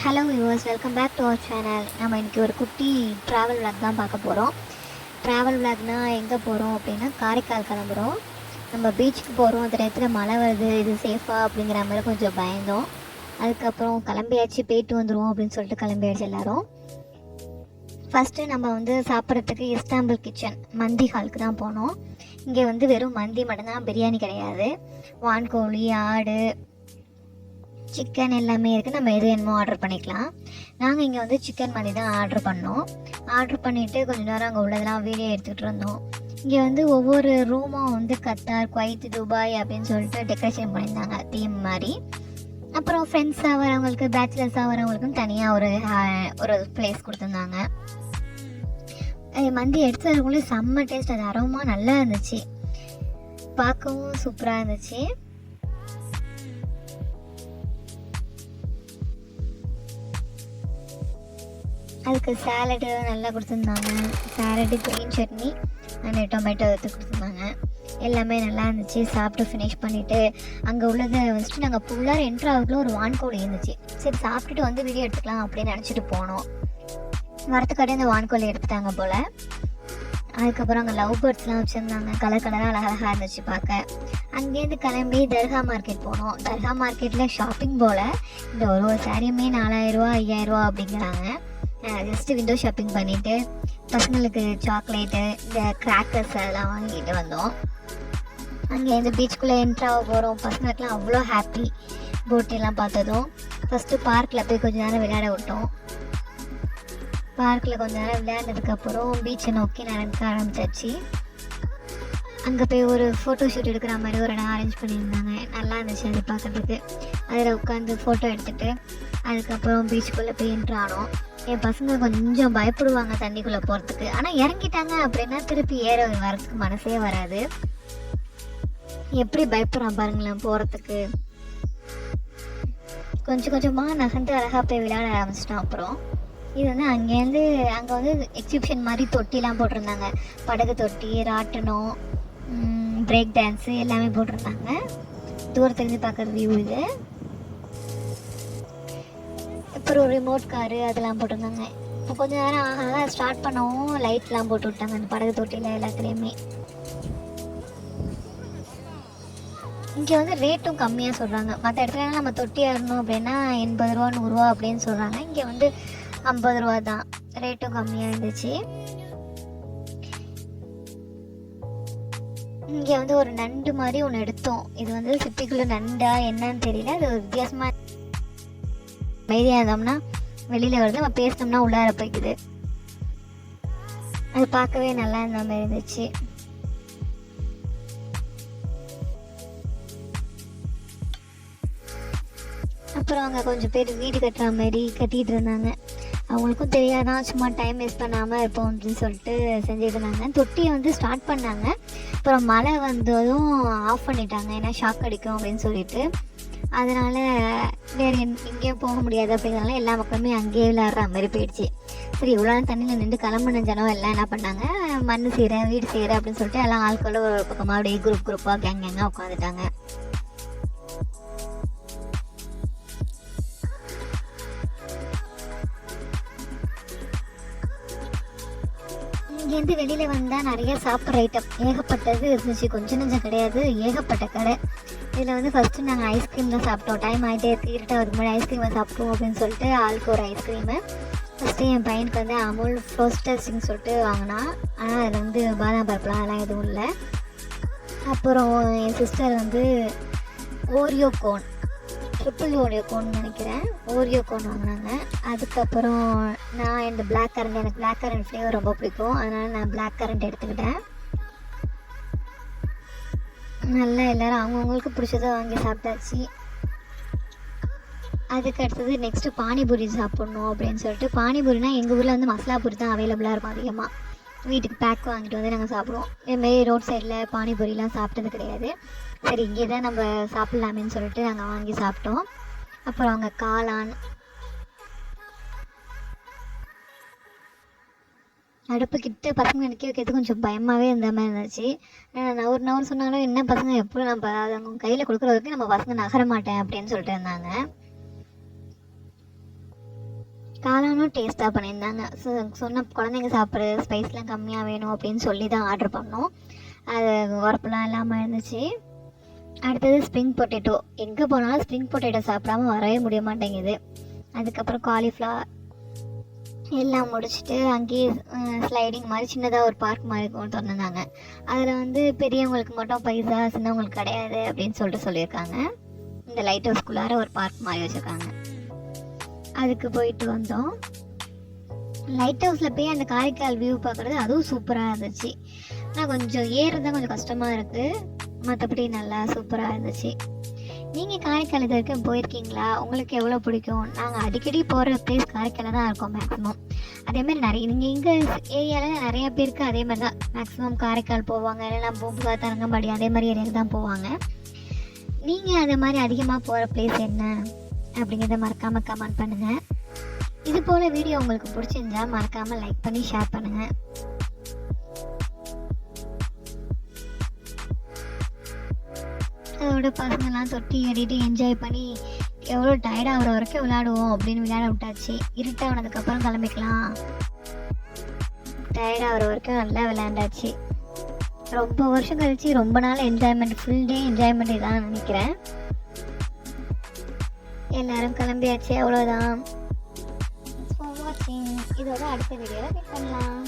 Hello viewers, welcome back to our channel. நம்ம இன்றைக்கி ஒரு குட்டி ட்ராவல் விளாக் தான் பார்க்க போகிறோம். ட்ராவல் விளாக்னால் எங்கே போகிறோம் அப்படின்னா காரைக்கால் கிளம்புறோம். நம்ம பீச்சுக்கு போகிறோம். அந்த நேரத்தில் மழை வருது, இது சேஃபாக அப்படிங்கிற மாதிரி கொஞ்சம் பயந்தோம். அதுக்கப்புறம் கிளம்பியாச்சு, போயிட்டு வந்துடுவோம் அப்படின்னு சொல்லிட்டு கிளம்பியாச்சு எல்லோரும். ஃபஸ்ட்டு நம்ம சாப்பிட்றதுக்கு இஸ்தாம்புல் கிச்சன் மந்தி ஹாலுக்கு தான் போனோம். இங்கே வெறும் மந்தி மட்டும்தான், பிரியாணி கிடையாது. வான்கோழி, ஆடு, சிக்கன் எல்லாமே இருக்குது. நம்ம எது வேணுமோ ஆர்டர் பண்ணிக்கலாம். நாங்கள் இங்கே சிக்கன் மந்தி தான் ஆர்டர் பண்ணோம். ஆர்டர் பண்ணிவிட்டு கொஞ்சம் நேரம் அங்கே உள்ளதெல்லாம் வீடியோ எடுத்துகிட்டு இருந்தோம். இங்கே ஒவ்வொரு ரூமும் கத்தார், குவைத், துபாய் அப்படின்னு சொல்லிட்டு டெக்கரேஷன் பண்ணியிருந்தாங்க, தீம் மாதிரி. அப்புறம் ஃப்ரெண்ட்ஸாக வரவங்களுக்கு, பேச்சுலர்ஸாக வரவங்களுக்கும் தனியாக ஒரு பிளேஸ் கொடுத்துருந்தாங்க. மந்தி எடுத்ததுக்குள்ளே செம்ம டேஸ்ட். அது அரோமா நல்லா இருந்துச்சு, பார்க்கவும் சூப்பராக இருந்துச்சு. அதுக்கு சேலடு நல்லா கொடுத்துருந்தாங்க. Salad, green chutney and tomato எடுத்து கொடுத்துருந்தாங்க. எல்லாமே நல்லா இருந்துச்சு. சாப்பிட்டு ஃபினிஷ் பண்ணிவிட்டு அங்கே உள்ளதை நாங்கள் ஃபுல்லாக என்ட்ரு ஆகுதுல ஒரு வான்கோழி இருந்துச்சு. சரி சாப்பிட்டுட்டு வீடியோ எடுத்துக்கலாம் அப்படின்னு நினச்சிட்டு போனோம். வரத்துக்காட்டி அந்த வான்கோழி எடுத்துட்டாங்க போல். அதுக்கப்புறம் அங்கே லவ் பேர்ட்ஸ்லாம் வச்சுருந்தாங்க, கலர் கலராக அழகாக இருந்துச்சு பார்க்க. அங்கேருந்து கிளம்பி தர்கா மார்க்கெட் போனோம். தர்கா மார்க்கெட்டில் ஷாப்பிங் போல். இந்த ஒரு சாரியுமே 4000 5000 அப்படிங்கிறாங்க. ஜஸ்ட்டு விண்டோ ஷாப்பிங் பண்ணிவிட்டு பசங்களுக்கு சாக்லேட்டு, இந்த கிராக்கர்ஸ் அதெல்லாம் வாங்கிட்டு வந்தோம். அங்கே இந்த பீச்சுக்குள்ளே என்ட்ராக போகிறோம். பசங்களுக்குலாம் அவ்வளோ ஹாப்பி. போட்டெல்லாம் பார்த்ததும் ஃபஸ்ட்டு பார்க்கில் போய் கொஞ்சம் நேரம் விளையாட விட்டோம். பார்க்கில் கொஞ்சம் நேரம் விளையாண்டதுக்கப்புறம் பீச்சை நோக்கி நடக்க ஆரம்பிச்சாச்சு. அங்கே போய் ஒரு ஃபோட்டோ ஷூட் எடுக்கிற மாதிரி ஒரு இடம் அரேஞ்ச் பண்ணியிருந்தாங்க. நல்லா இருந்துச்சு அது பார்க்குறதுக்கு. அதில் உட்காந்து ஃபோட்டோ எடுத்துகிட்டு அதுக்கப்புறம் பீச்சுக்குள்ளே போய் என்ட்ரு ஆனோம். என் பசங்க கொஞ்சம் பயப்படுவாங்க தண்ணிக்குள்ளே போகிறதுக்கு. ஆனால் இறங்கிட்டாங்க அப்படின்னா திருப்பி ஏற வரதுக்கு மனசே வராது. எப்படி பயப்படுறான் பாருங்களேன் போகிறதுக்கு. கொஞ்சம் கொஞ்சமாக நகர்ந்து அழகாக போய் விளையாட ஆரம்பிச்சிட்டோம். அப்புறம் இது அங்கேருந்து அங்கே எக்ஸிபிஷன் மாதிரி தொட்டிலாம் போட்டிருந்தாங்க. படகு தொட்டி, ராட்டனம், பிரேக் டான்ஸு எல்லாமே போட்டிருந்தாங்க. தூரத்துலேருந்து பார்க்குற வியூ இது. அப்புறம் ஒரு ரிமோட் காரு அதெல்லாம் போட்டிருந்தாங்க. இப்போ கொஞ்சம் நேரம் ஆக ஸ்டார்ட் பண்ணவும் லைட்லாம் போட்டு விட்டாங்க அந்த படகு தொட்டியில் எல்லாத்துலேயுமே. இங்கே ரேட்டும் கம்மியாக சொல்கிறாங்க. மற்ற இடத்துல நம்ம தொட்டி ஏறணும் அப்படின்னா 80 ரூபா 100 ரூபா அப்படின்னு சொல்கிறாங்க. இங்கே 50 ரூபா தான். ரேட்டும் கம்மியாக இருந்துச்சு. இங்கே ஒரு நண்டு மாதிரி ஒன்று எடுத்தோம். இது சிட்டிக்குள்ளே நண்டா என்னன்னு தெரியல. அது ஒரு வித்தியாசமாக அமைதியாக இருந்தோம்னா வெளியில் வருது, நம்ம பேசினோம்னா உள்ளார போய்க்குது. அது பார்க்கவே நல்லா இருந்த மாதிரி இருந்துச்சு. அப்புறம் அங்கே கொஞ்சம் பேர் வீடு கட்டுற மாதிரி கட்டிகிட்டு இருந்தாங்க. அவங்களுக்கும் தெரியாதான், சும்மா டைம் வேஸ்ட் பண்ணாமல் இருப்போம் அப்படின்னு சொல்லிட்டு செஞ்சுட்டு இருந்தாங்க. தொட்டியை ஸ்டார்ட் பண்ணாங்க. அப்புறம் மழை வந்ததும் ஆஃப் பண்ணிட்டாங்க, ஏன்னா ஷாக் அடிக்கும் அப்படின்னு சொல்லிட்டு. அதனால் வேறு எங்கேயும் போக முடியாது அப்படிங்கிறனால எல்லா மக்களுமே அங்கேயே விளையாடுற மாதிரி போயிடுச்சு. சரி இவ்வளோ தண்ணியில் நின்று கிளம்புன ஜனம் எல்லாம் என்ன பண்ணாங்க, மண் செய்கிறேன், வீடு செய்கிறேன் அப்படின்னு சொல்லிட்டு எல்லாம் ஆட்களும் ஒரு பக்கமாக அப்படியே குரூப்பாக கேங்காக உட்காந்துட்டாங்க. இங்கேருந்து வெளியில் வந்தால் நிறைய சாப்பிட்ற ஐட்டம் ஏகப்பட்டது இருந்துச்சு. கொஞ்சம் நஞ்சம் கிடையாது, ஏகப்பட்ட கடை. இதில் ஃபஸ்ட்டு நாங்கள் ஐஸ்கிரீம் தான் சாப்பிட்டோம். டைம் ஆகிட்டே இருக்குது, இருட்டாக ஒரு மாதிரி ஐஸ்கிரீமை சாப்பிட்டோம் அப்படின்னு சொல்லிட்டு ஆளுக்கு ஒரு ஐஸ்கிரீமு. ஃபஸ்ட்டு என் பையனுக்கு அமுல் ஃப்ரோஸ்டர்ஸ்ன்னு சொல்லிட்டு வாங்கினா. ஆனால் அதில் பாதாம் பருப்புலாம் அதெல்லாம் எதுவும் இல்லை. அப்புறம் என் sister Oreo cone, triple Oreo cone நினைக்கிறேன், ஓரியோ கோன் வாங்கினாங்க. அதுக்கப்புறம் நான் இந்த பிளாக் கரண்ட், எனக்கு பிளாக் கரண்ட் ஃப்ளேவர் ரொம்ப பிடிக்கும், அதனால் நான் பிளாக் கரண்ட் எடுத்துக்கிட்டேன். நல்லா எல்லோரும் அவங்கவுங்களுக்கு பிடிச்சதை வாங்கி சாப்பிட்டாச்சு. அதுக்கு அடுத்தது நெக்ஸ்ட்டு பானிபூரி சாப்பிட்ணும் அப்படின்னு சொல்லிட்டு, பானிபூரினா எங்கள் ஊரில் மசாலா பூரி தான் அவைலபிளாக இருக்கும் அதிகமாக. வீட்டுக்கு பேக் வாங்கிட்டு நாங்கள் சாப்பிடுவோம். இதுமாரி ரோட் சைடில் பானிபூரிலாம் சாப்பிட்டது கிடையாது. சரி இங்கே தான் நம்ம சாப்பிட்லாமேன்னு சொல்லிட்டு நாங்கள் வாங்கி சாப்பிட்டோம். அப்புறம் அங்கே காளான், அடுப்புக்கிட்ட பசங்க நிற்க வைக்கிறது கொஞ்சம் பயமாகவே இருந்த மாதிரி இருந்துச்சு. நவர் சொன்னாலும் என்ன பசங்க எப்படி நம்ம அவங்க கையில் கொடுக்குற வரைக்கும் நம்ம பசங்க நகர மாட்டேன் அப்படின்னு சொல்லிட்டு இருந்தாங்க. காளானும் டேஸ்ட்டாக பண்ணியிருந்தாங்க. சொன்ன குழந்தைங்க சாப்பிட்ற ஸ்பைஸ்லாம் கம்மியாக வேணும் அப்படின்னு சொல்லி தான் ஆர்டர் பண்ணோம். அது உரப்புலாம் இல்லாமல் இருந்துச்சு. அடுத்தது ஸ்ப்ரிங் பொட்டேட்டோ. எங்கே போனாலும் ஸ்ப்ரிங் பொட்டேட்டோ சாப்பிடாம வரவே முடிய மாட்டேங்குது. அதுக்கப்புறம் காலிஃப்ளவர் எல்லாம் முடிச்சுட்டு அங்கேயே ஸ்லைடிங் மாதிரி சின்னதாக ஒரு பார்க் மாதிரி கொண்டு திறந்துருந்தாங்க. அதில் வந்து பெரியவங்களுக்கு மட்டும் பைசா, சின்னவங்களுக்கு கிடையாது அப்படின்னு சொல்லியிருக்காங்க. இந்த லைட் ஹவுஸ்குள்ளார ஒரு பார்க் மாதிரி வச்சுருக்காங்க. அதுக்கு போயிட்டு வந்தோம். லைட் ஹவுஸில் போய் அந்த காரைக்கால் வியூ பார்க்குறது அதுவும் சூப்பராக இருந்துச்சு. ஆனால் கொஞ்சம் ஏறுறது கொஞ்சம் கஷ்டமாக இருக்குது, மற்றபடி நல்லா சூப்பராக இருந்துச்சு. நீங்கள் காரைக்கால் இது வரைக்கும் போயிருக்கீங்களா? உங்களுக்கு எவ்வளோ பிடிக்கும்? நாங்கள் அடிக்கடி போகிற பிளேஸ் காரைக்காலில் தான் இருக்கோம் மேக்ஸிமம். அதேமாதிரி நிறைய நீங்கள் எங்கள் ஏரியாவில் நிறையா பேருக்கு அதே மாதிரி தான் மேக்ஸிமம் காரைக்கால் போவாங்க, இல்லைன்னா பூம்புகார், தரங்கம்பாடி அதே மாதிரி ஏரியாவுக்கு தான் போவாங்க. நீங்கள் அதே மாதிரி அதிகமாக போகிற பிளேஸ் என்ன அப்படிங்கிறத மறக்காமல் கமெண்ட் பண்ணுங்கள். இது போல் வீடியோ உங்களுக்கு பிடிச்சிருந்தா மறக்காமல் லைக் பண்ணி ஷேர் பண்ணுங்கள். அதோட பசங்கள்லாம் தொட்டி ஏறிட்டு என்ஜாய் பண்ணி எவ்வளோ டயர்டாகிற வரைக்கும் விளையாடுவோம் அப்படின்னு விளையாட விட்டாச்சு. இருட்டானதுக்கப்புறம் கிளம்பிக்கலாம், டயர்டாகிற வரைக்கும் நல்லா விளையாண்டாச்சு. ரொம்ப வருஷம் கழிச்சு ரொம்ப நாள் என்ஜாய்மெண்ட், ஃபுல் டே என்ஜாய்மெண்ட் இதான் நினைக்கிறேன். எல்லாரும் கிளம்பியாச்சு, அவ்வளோதான். இதோட அடுத்த வீடியோவில் மீட் பண்ணலாம்.